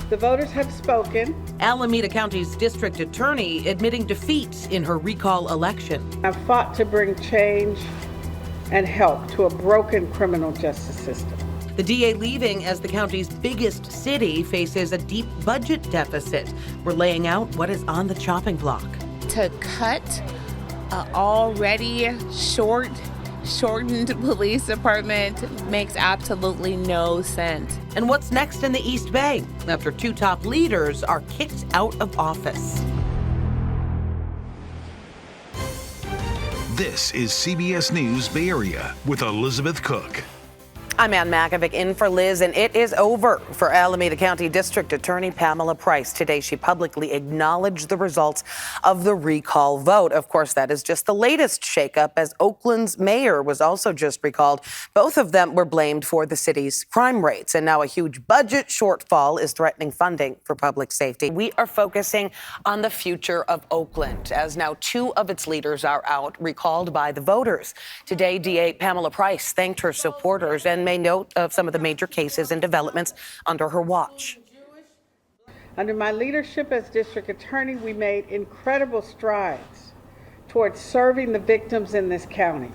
The voters have spoken. Alameda County's district attorney admitting defeat in her recall election. I've fought to bring change and help to a broken criminal justice system. The DA leaving as the county's biggest city faces a deep budget deficit. We're laying out what is on the chopping block. To cut an already shortened police department makes absolutely no sense. And what's next in the East Bay after two top leaders are kicked out of office? This is CBS News Bay Area with Elizabeth Cook. I'm Ann Makovic in for Liz, and it is over for Alameda County District Attorney Pamela Price. Today, she publicly acknowledged the results of the recall vote. Of course, that is just the latest shakeup, as Oakland's mayor was also just recalled. Both of them were blamed for the city's crime rates, and now a huge budget shortfall is threatening funding for public safety. We are focusing on the future of Oakland, as now two of its leaders are out, recalled by the voters. Today, DA Pamela Price thanked her supporters and made note of some of the major cases and developments under her watch. Under my leadership as district attorney, we made incredible strides towards serving the victims in this county.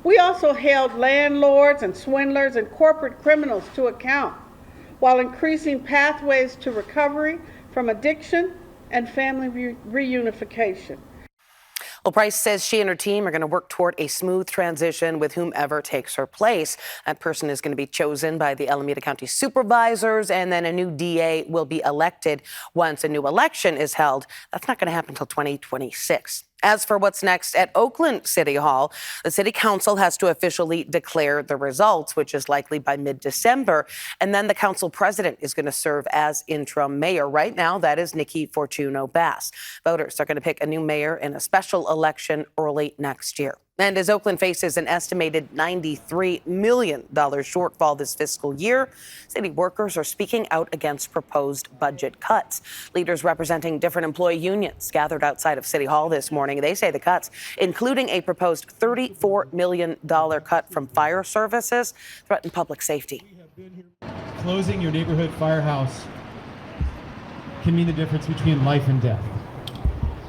We also held landlords and swindlers and corporate criminals to account while increasing pathways to recovery from addiction and family reunification. Well, Price says she and her team are going to work toward a smooth transition with whomever takes her place. That person is going to be chosen by the Alameda County supervisors, and then a new DA will be elected once a new election is held. That's not going to happen until 2026. As for what's next at Oakland City Hall, the city council has to officially declare the results, which is likely by mid-December. And then the council president is going to serve as interim mayor. Right now, that is Nikki Fortuno Bass. Voters are going to pick a new mayor in a special election early next year. And as Oakland faces an estimated $93 million shortfall this fiscal year, city workers are speaking out against proposed budget cuts. Leaders representing different employee unions gathered outside of City Hall this morning. They say the cuts, including a proposed $34 million cut from fire services, threaten public safety. Closing your neighborhood firehouse can mean the difference between life and death.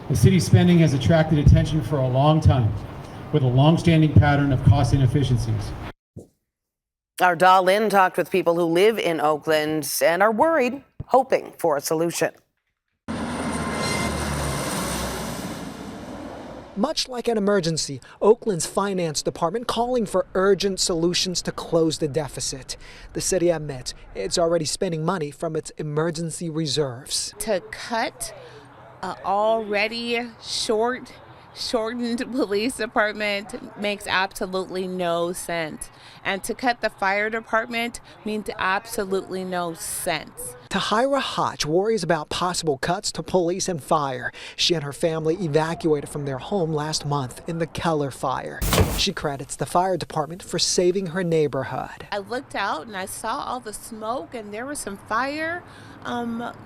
The city's spending has attracted attention for a long time, with a long-standing pattern of cost inefficiencies. Our Da Lin talked with people who live in Oakland and are worried, hoping for a solution. Much like an emergency, Oakland's finance department calling for urgent solutions to close the deficit. The city admits it's already spending money from its emergency reserves. To cut an already shortened police department makes absolutely no sense. And to cut the fire department means absolutely no sense. Tahira Hodge worries about possible cuts to police and fire. She and her family evacuated from their home last month in the Keller fire. She credits the fire department for saving her neighborhood. I looked out and I saw all the smoke, and there was some fire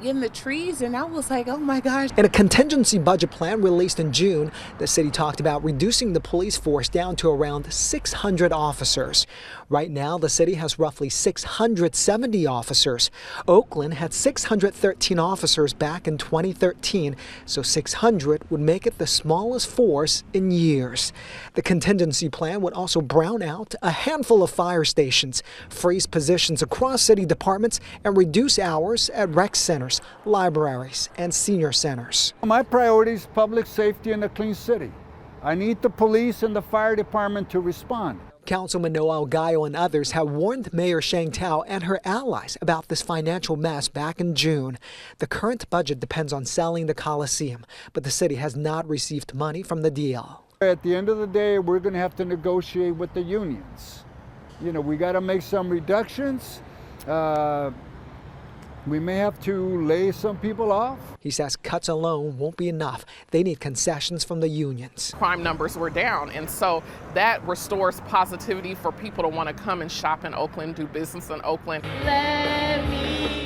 in the trees, and I was like, oh my gosh. In a contingency budget plan released in June, the city talked about reducing the police force down to around 600 officers. Right now, the city has roughly 670 officers. Oakland had 613 officers back in 2013, so 600 would make it the smallest force in years. The contingency plan would also brown out a handful of fire stations, freeze positions across city departments, and reduce hours at rec centers, libraries, and senior centers. My priority is public safety and a clean city. I need the police and the fire department to respond. Councilman Noel Gallo and others have warned Mayor Sheng Tao and her allies about this financial mess back in June. The current budget depends on selling the Coliseum, but the city has not received money from the deal. At the end of the day, we're going to have to negotiate with the unions. You know, we got to make some reductions. We may have to lay some people off. He says cuts alone won't be enough. They need concessions from the unions. Crime numbers were down, and so that restores positivity for people to want to come and shop in Oakland, do business in Oakland.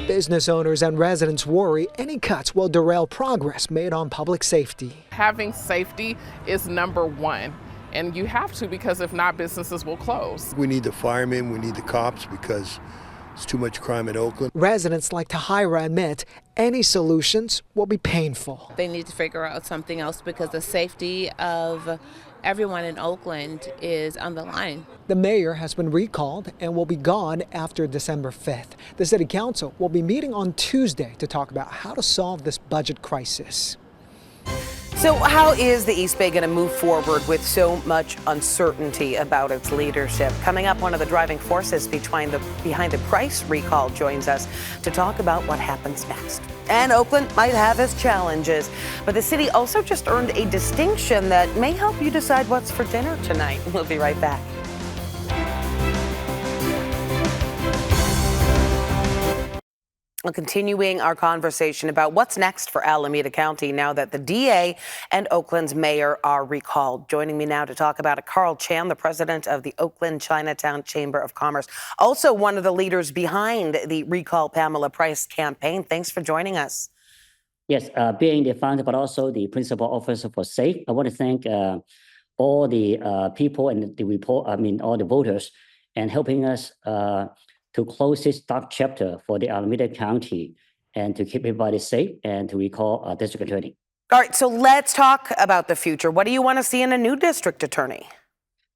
Business owners and residents worry any cuts will derail progress made on public safety. Having safety is number one. And you have to, because if not, businesses will close. We need the firemen, we need the cops, because There's too much crime in Oakland. Residents like Tahira admit any solutions will be painful. They need to figure out something else because the safety of everyone in Oakland is on the line. The mayor has been recalled and will be gone after December 5th. The city council will be meeting on Tuesday to talk about how to solve this budget crisis. So how is the East Bay going to move forward with so much uncertainty about its leadership? Coming up, one of the driving forces behind the price recall joins us to talk about what happens next. And Oakland might have its challenges, but the city also just earned a distinction that may help you decide what's for dinner tonight. We'll be right back. Continuing our conversation about what's next for Alameda County now that the DA and Oakland's mayor are recalled. Joining me now to talk about it, Carl Chan, the president of the Oakland Chinatown Chamber of Commerce, also one of the leaders behind the Recall Pamela Price campaign. Thanks for joining us. Yes, being the founder, but also the principal officer for SAFE, I want to thank all the people and all the voters and helping us to close this dark chapter for the Alameda County and to keep everybody safe and to recall district attorney. All right, so let's talk about the future. What do you want to see in a new district attorney?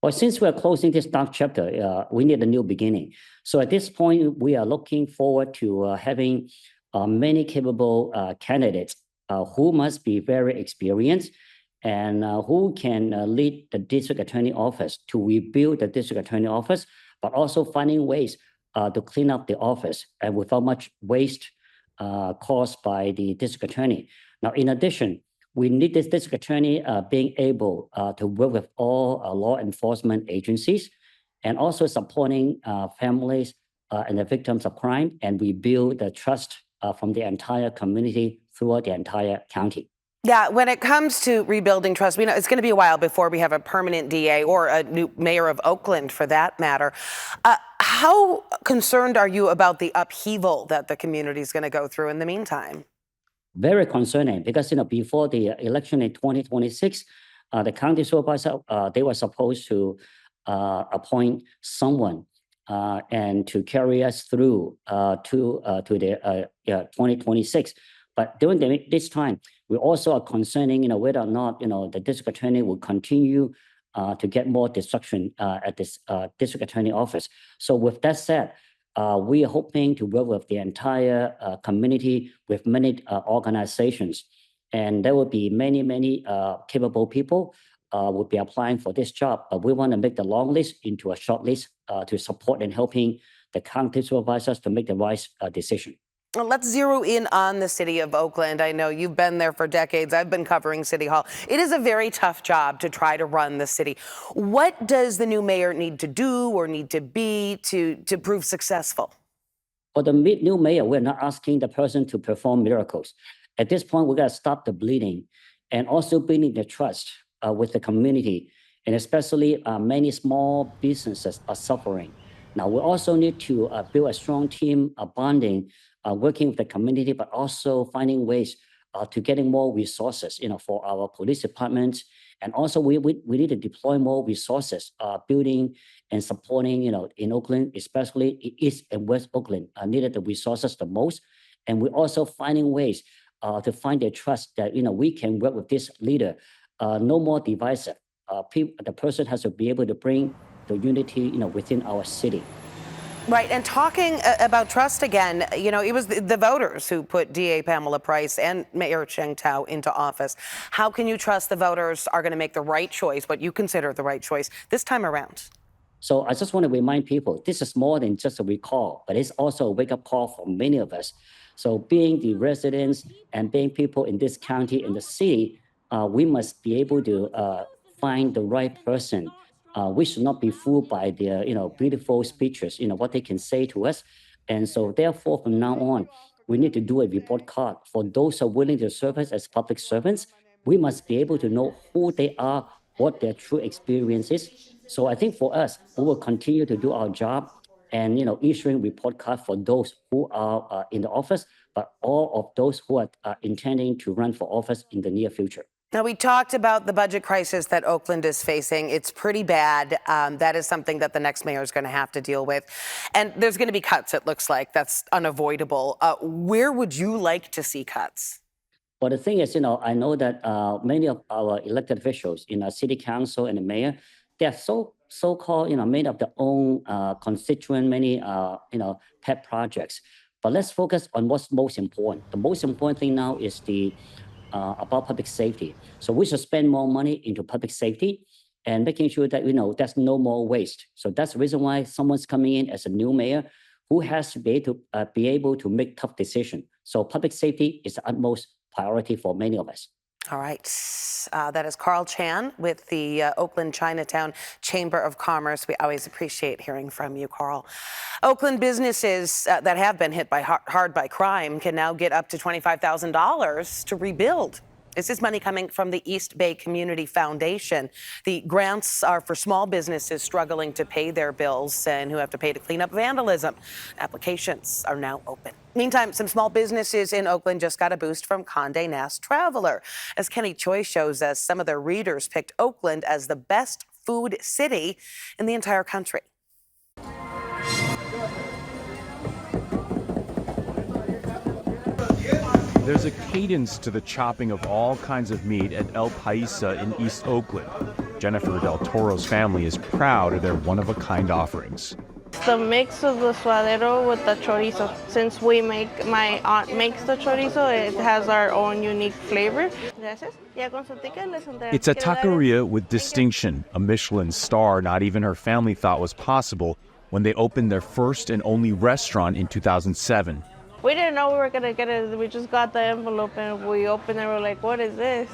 Well, since we're closing this dark chapter, we need a new beginning. So at this point, we are looking forward to having many capable candidates who must be very experienced and who can lead the district attorney office to rebuild the district attorney office, but also finding ways to clean up the office and without much waste caused by the district attorney. Now, in addition, we need this district attorney being able to work with all law enforcement agencies and also supporting families and the victims of crime and rebuild the trust from the entire community throughout the entire county. Yeah, when it comes to rebuilding trust, we know it's going to be a while before we have a permanent DA or a new mayor of Oakland, for that matter. How concerned are you about the upheaval that the community is going to go through in the meantime? Very concerning because, before the election in 2026, the county supervisor, they were supposed to appoint someone and to carry us through to the 2026. But during this time, we also are concerning, whether or not, the district attorney will continue to get more destruction at this district attorney office. So with that said, we are hoping to work with the entire community, with many organizations, and there will be many capable people will be applying for this job. But we want to make the long list into a short list to support and helping the county supervisors to make the right decision. Let's zero in on the city of Oakland. I know you've been there for decades. I've been covering City Hall. It is a very tough job to try to run the city. What does the new mayor need to do or need to be to prove successful? For the new mayor, we're not asking the person to perform miracles. At this point, we got to stop the bleeding and also building the trust with the community. And especially many small businesses are suffering. Now, we also need to build a strong team of bonding, working with the community, but also finding ways to getting more resources, for our police departments. And also we need to deploy more resources, building and supporting, in Oakland, especially East and West Oakland, needed the resources the most. And we're also finding ways to find their trust that, we can work with this leader, no more divisive. The person has to be able to bring the unity, within our city. Right, and talking about trust again, it was the voters who put DA Pamela Price and Mayor Cheng Tao into office. How can you trust the voters are going to make the right choice, what you consider the right choice, this time around? So I just want to remind people, this is more than just a recall, but it's also a wake-up call for many of us. So being the residents and being people in this county and the city, we must be able to find the right person. We should not be fooled by their, beautiful speeches, what they can say to us. And so therefore, from now on, we need to do a report card. For those who are willing to serve us as public servants, we must be able to know who they are, what their true experience is. So I think for us, we will continue to do our job and, issuing report card for those who are in the office, but all of those who are intending to run for office in the near future. Now, we talked about the budget crisis that Oakland is facing. It's pretty bad. That is something that the next mayor is going to have to deal with. And there's going to be cuts, it looks like. That's unavoidable. Where would you like to see cuts? But the thing is, I know that many of our elected officials in our city council and the mayor, they're so-called, made of their own constituent, many, pet projects. But let's focus on what's most important. The most important thing now is about public safety. So we should spend more money into public safety and making sure that, there's no more waste. So that's the reason why someone's coming in as a new mayor who has to be able to make tough decisions. So public safety is the utmost priority for many of us. All right. That is Carl Chan with the Oakland Chinatown Chamber of Commerce. We always appreciate hearing from you, Carl. Oakland businesses that have been hit hard by crime can now get up to $25,000 to rebuild. This is money coming from the East Bay Community Foundation. The grants are for small businesses struggling to pay their bills and who have to pay to clean up vandalism. Applications are now open. Meantime, some small businesses in Oakland just got a boost from Condé Nast Traveler. As Kenny Choi shows us, some of their readers picked Oakland as the best food city in the entire country. There's a cadence to the chopping of all kinds of meat at El Paisa in East Oakland. Jennifer Del Toro's family is proud of their one-of-a-kind offerings. The mix of the suadero with the chorizo. Since my aunt makes the chorizo, it has our own unique flavor. It's a taqueria with distinction, a Michelin star not even her family thought was possible when they opened their first and only restaurant in 2007. We didn't know we were going to get it. We just got the envelope and we opened it. We're like, what is this?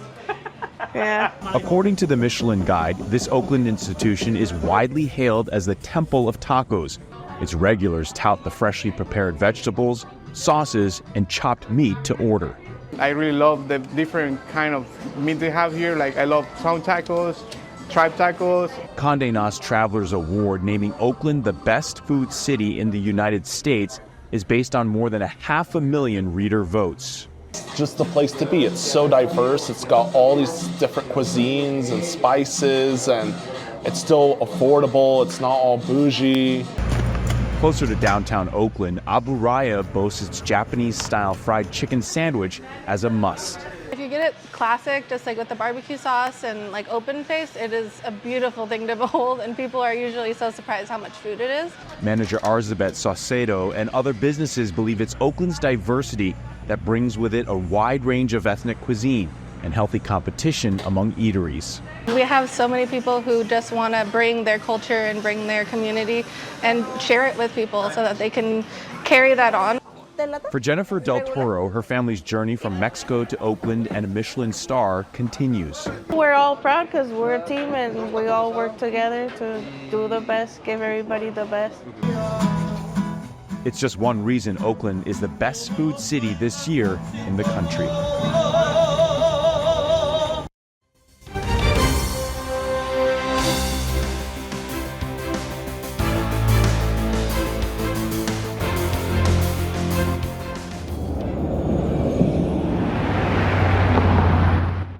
Yeah. According to the Michelin Guide, this Oakland institution is widely hailed as the temple of tacos. Its regulars tout the freshly prepared vegetables, sauces, and chopped meat to order. I really love the different kind of meat they have here. Like I love sound tacos, tribe tacos. Condé Nast Traveler's Award naming Oakland the best food city in the United States is based on more than 500,000 reader votes. It's just the place to be. It's so diverse. It's got all these different cuisines and spices, and it's still affordable. It's not all bougie. Closer to downtown Oakland, Abu Raya boasts its Japanese-style fried chicken sandwich as a must. If you get it classic, just like with the barbecue sauce and like open-faced, it is a beautiful thing to behold, and people are usually so surprised how much food it is. Manager Arzabet Saucedo and other businesses believe it's Oakland's diversity that brings with it a wide range of ethnic cuisine and healthy competition among eateries. We have so many people who just want to bring their culture and bring their community and share it with people so that they can carry that on. For Jennifer Del Toro, her family's journey from Mexico to Oakland and a Michelin star continues. We're all proud because we're a team and we all work together to do the best, give everybody the best. It's just one reason Oakland is the best food city this year in the country.